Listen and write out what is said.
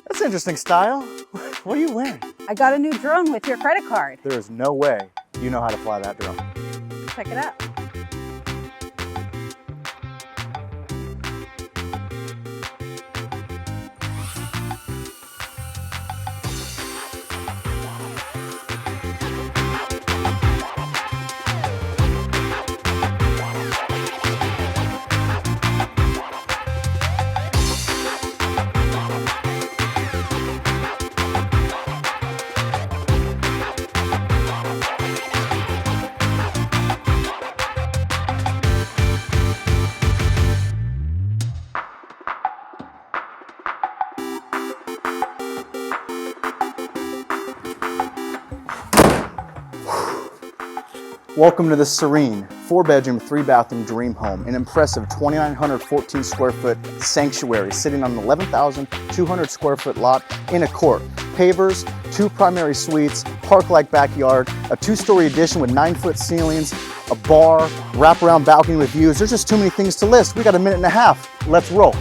That's interesting style. What are you wearing? I got a new drone with your credit card. There is no way you know how to fly that drone. Check it out. Welcome to the serene 4-bedroom, 3-bathroom dream home, an impressive 2,914 square foot sanctuary sitting on an 11,200 square foot lot in a court. Pavers, 2 primary suites, park-like backyard, a 2-story addition with 9-foot ceilings, a bar, wraparound balcony with views. There's just too many things to list. We got a minute and a half. Let's roll.